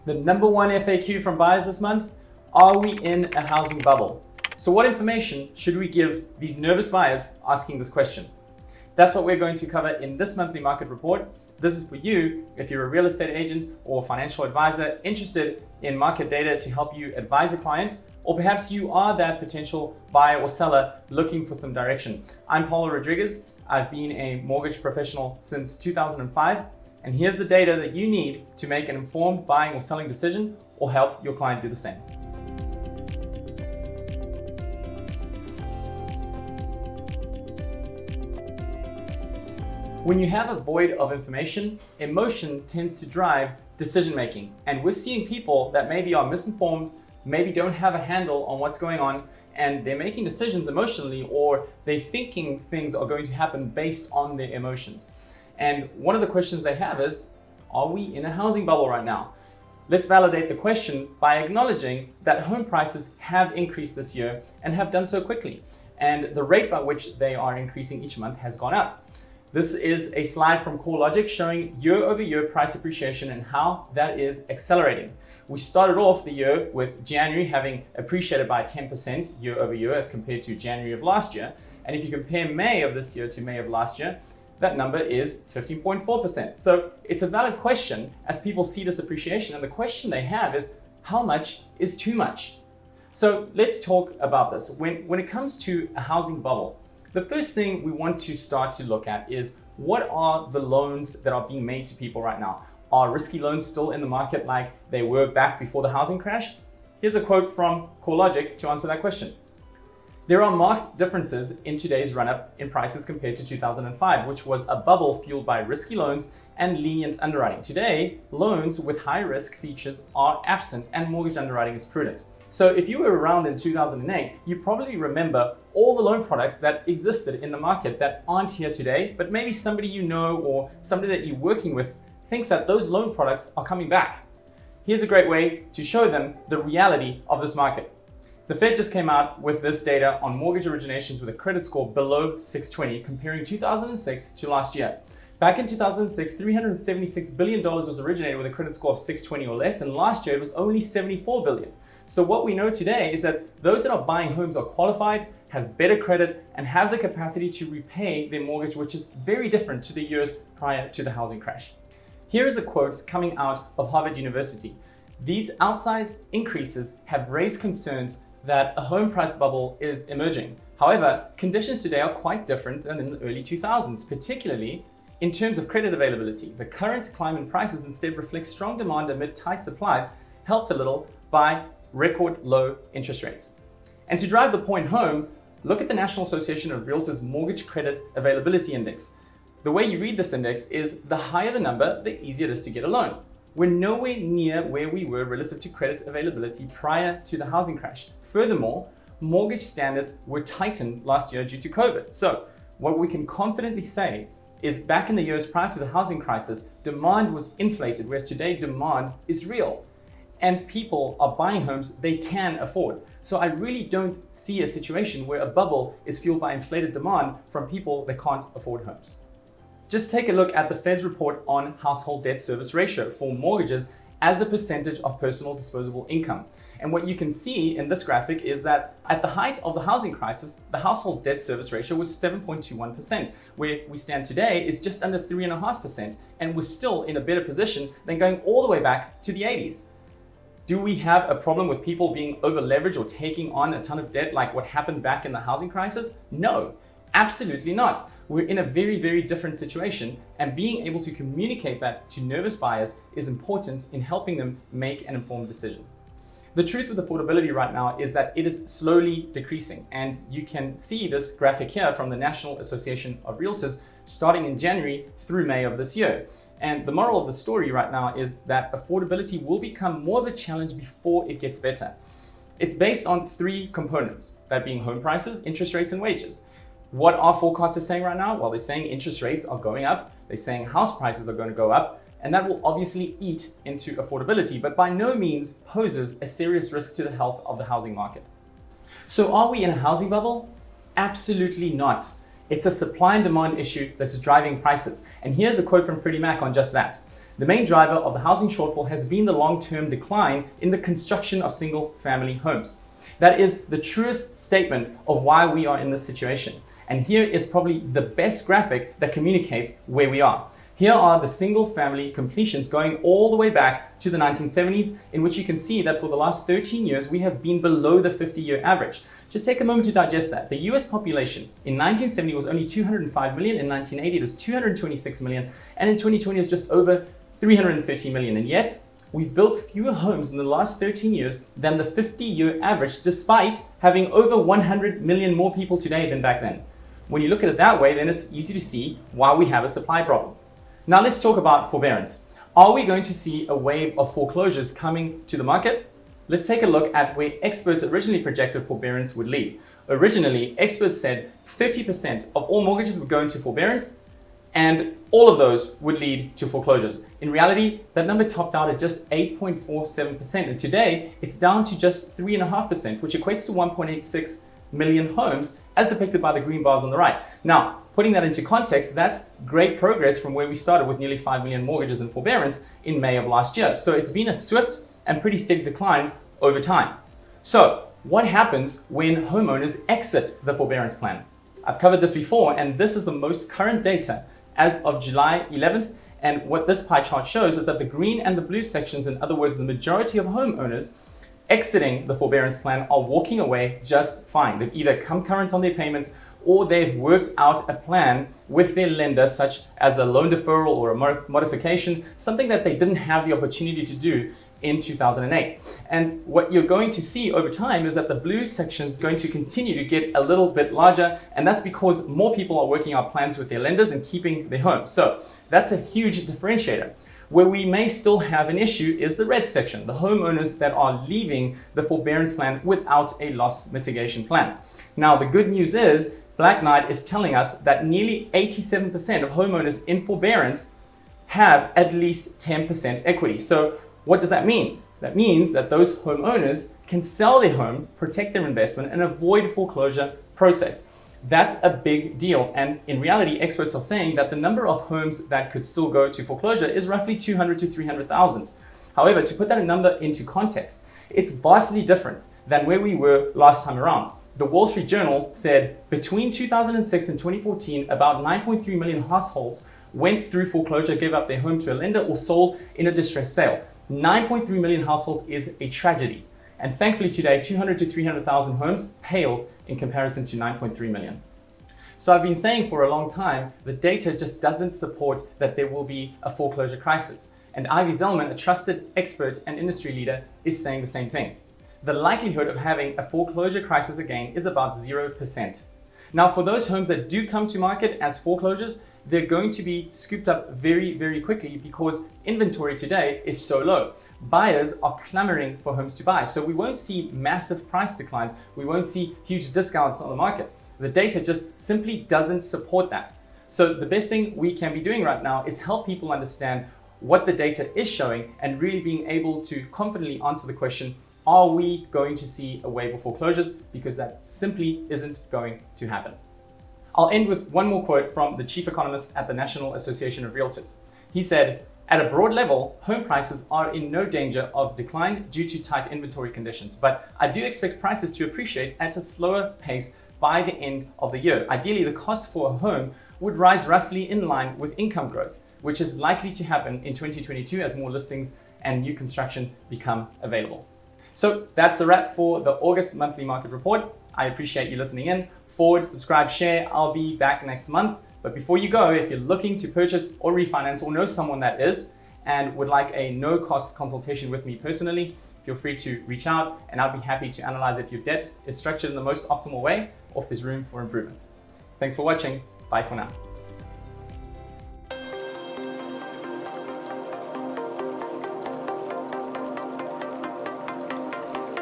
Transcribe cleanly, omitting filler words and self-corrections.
The number one FAQ from buyers this month: are we in a housing bubble? So what information should we give these nervous buyers asking this question? That's what we're going to cover in this monthly market report. This is for you if you're a real estate agent or financial advisor interested in market data to help you advise a client, or perhaps you are that potential buyer or seller looking for some direction. I'm Paulo Rodriguez. I've been a mortgage professional since 2005, and here's the data that you need to make an informed buying or selling decision or help your client do the same. When you have a void of information, emotion tends to drive decision making. And we're seeing people that maybe are misinformed, maybe don't have a handle on what's going on, and they're making decisions emotionally, or they're thinking things are going to happen based on their emotions. And one of the questions they have is, are we in a housing bubble right now? Let's validate the question by acknowledging that home prices have increased this year and have done so quickly. And the rate by which they are increasing each month has gone up. This is a slide from CoreLogic showing year-over-year price appreciation and how that is accelerating. We started off the year with January having appreciated by 10% year-over-year as compared to January of last year. And if you compare May of this year to May of last year, that number is 15.4%. So it's a valid question as people see this appreciation. And the question they have is, how much is too much? So let's talk about this. When it comes to a housing bubble, the first thing we want to start to look at is, what are the loans that are being made to people right now? Are risky loans still in the market like they were back before the housing crash? Here's a quote from CoreLogic to answer that question. There are marked differences in today's run-up in prices compared to 2005, which was a bubble fueled by risky loans and lenient underwriting. Today, loans with high risk features are absent and mortgage underwriting is prudent. So if you were around in 2008, you probably remember all the loan products that existed in the market that aren't here today, but maybe somebody you know or somebody that you're working with thinks that those loan products are coming back. Here's a great way to show them the reality of this market. The Fed just came out with this data on mortgage originations with a credit score below 620, comparing 2006 to last year. Back in 2006, $376 billion was originated with a credit score of 620 or less, and last year it was only $74 billion. So what we know today is that those that are buying homes are qualified, have better credit, and have the capacity to repay their mortgage, which is very different to the years prior to the housing crash. Here is a quote coming out of Harvard University. These outsized increases have raised concerns that a home price bubble is emerging. However, conditions today are quite different than in the early 2000s, particularly in terms of credit availability. The current climb in prices instead reflects strong demand amid tight supplies, helped a little by record low interest rates. And to drive the point home, look at the National Association of Realtors Mortgage Credit Availability Index. The way you read this index is the higher the number, the easier it is to get a loan. We're nowhere near where we were relative to credit availability prior to the housing crash. Furthermore, mortgage standards were tightened last year due to COVID. So what we can confidently say is, back in the years prior to the housing crisis, demand was inflated, whereas today demand is real. And people are buying homes they can afford. So I really don't see a situation where a bubble is fueled by inflated demand from people that can't afford homes. Just take a look at the Fed's report on household debt service ratio for mortgages as a percentage of personal disposable income. And what you can see in this graphic is that at the height of the housing crisis, the household debt service ratio was 7.21%. Where we stand today is just under 3.5%, and we're still in a better position than going all the way back to the 80s. Do we have a problem with people being over-leveraged or taking on a ton of debt like what happened back in the housing crisis? No, absolutely not. We're in a very, very different situation, and being able to communicate that to nervous buyers is important in helping them make an informed decision. The truth with affordability right now is that it is slowly decreasing, and you can see this graphic here from the National Association of Realtors starting in January through May of this year. And the moral of the story right now is that affordability will become more of a challenge before it gets better. It's based on three components, that being home prices, interest rates, and wages. What are forecasters saying right now? Well, they're saying interest rates are going up, they're saying house prices are going to go up, and that will obviously eat into affordability, but by no means poses a serious risk to the health of the housing market. So are we in a housing bubble? Absolutely not. It's a supply and demand issue that's driving prices. And here's a quote from Freddie Mac on just that. The main driver of the housing shortfall has been the long-term decline in the construction of single-family homes. That is the truest statement of why we are in this situation. And here is probably the best graphic that communicates where we are. Here are the single-family completions going all the way back to the 1970s, in which you can see that for the last 13 years, we have been below the 50-year average. Just take a moment to digest that. The US population in 1970 was only 205 million, in 1980 it was 226 million, and in 2020 it's just over 330 million. And yet, we've built fewer homes in the last 13 years than the 50-year average, despite having over 100 million more people today than back then. When you look at it that way, then it's easy to see why we have a supply problem. Now let's talk about forbearance. Are we going to see a wave of foreclosures coming to the market? Let's take a look at where experts originally projected forbearance would lead. Originally, experts said 30% of all mortgages would go into forbearance, and all of those would lead to foreclosures. In reality, that number topped out at just 8.47%, and today it's down to just 3.5%, which equates to 1.86 million homes, as depicted by the green bars on the right. Now, putting that into context, that's great progress from where we started with nearly 5 million mortgages in forbearance in May of last year. So it's been a swift and pretty steady decline over time. So what happens when homeowners exit the forbearance plan? I've covered this before, and this is the most current data as of July 11th. And what this pie chart shows is that the green and the blue sections, in other words, the majority of homeowners exiting the forbearance plan, are walking away just fine. They've either come current on their payments, or they've worked out a plan with their lender, such as a loan deferral or a modification, something that they didn't have the opportunity to do in 2008. And what you're going to see over time is that the blue section is going to continue to get a little bit larger, and that's because more people are working out plans with their lenders and keeping their home. So that's a huge differentiator. Where we may still have an issue is the red section, the homeowners that are leaving the forbearance plan without a loss mitigation plan. Now, the good news is Black Knight is telling us that nearly 87% of homeowners in forbearance have at least 10% equity. So what does that mean? That means that those homeowners can sell their home, protect their investment, and avoid foreclosure process. That's a big deal. And in reality, experts are saying that the number of homes that could still go to foreclosure is roughly 200 to 300,000. However, to put that number into context, it's vastly different than where we were last time around. The Wall Street Journal said between 2006 and 2014, about 9.3 million households went through foreclosure, gave up their home to a lender, or sold in a distressed sale. 9.3 million households is a tragedy. And thankfully today, 200 to 300,000 homes pales in comparison to 9.3 million. So I've been saying for a long time, the data just doesn't support that there will be a foreclosure crisis. And Ivy Zellman, a trusted expert and industry leader, is saying the same thing. The likelihood of having a foreclosure crisis again is about 0%. Now, for those homes that do come to market as foreclosures, they're going to be scooped up very, very quickly because inventory today is so low. Buyers are clamoring for homes to buy. So we won't see massive price declines. We won't see huge discounts on the market. The data just simply doesn't support that. So the best thing we can be doing right now is help people understand what the data is showing and really being able to confidently answer the question, are we going to see a wave of foreclosures? Because that simply isn't going to happen. I'll end with one more quote from the chief economist at the National Association of Realtors. He said, "At a broad level, home prices are in no danger of decline due to tight inventory conditions, but I do expect prices to appreciate at a slower pace by the end of the year. Ideally, the cost for a home would rise roughly in line with income growth, which is likely to happen in 2022 as more listings and new construction become available." So that's a wrap for the August monthly market report. I appreciate you listening in. Forward, subscribe, share. I'll be back next month. But before you go, if you're looking to purchase or refinance or know someone that is and would like a no-cost consultation with me personally, feel free to reach out and I'll be happy to analyze if your debt is structured in the most optimal way or if there's room for improvement. Thanks for watching. Bye for now.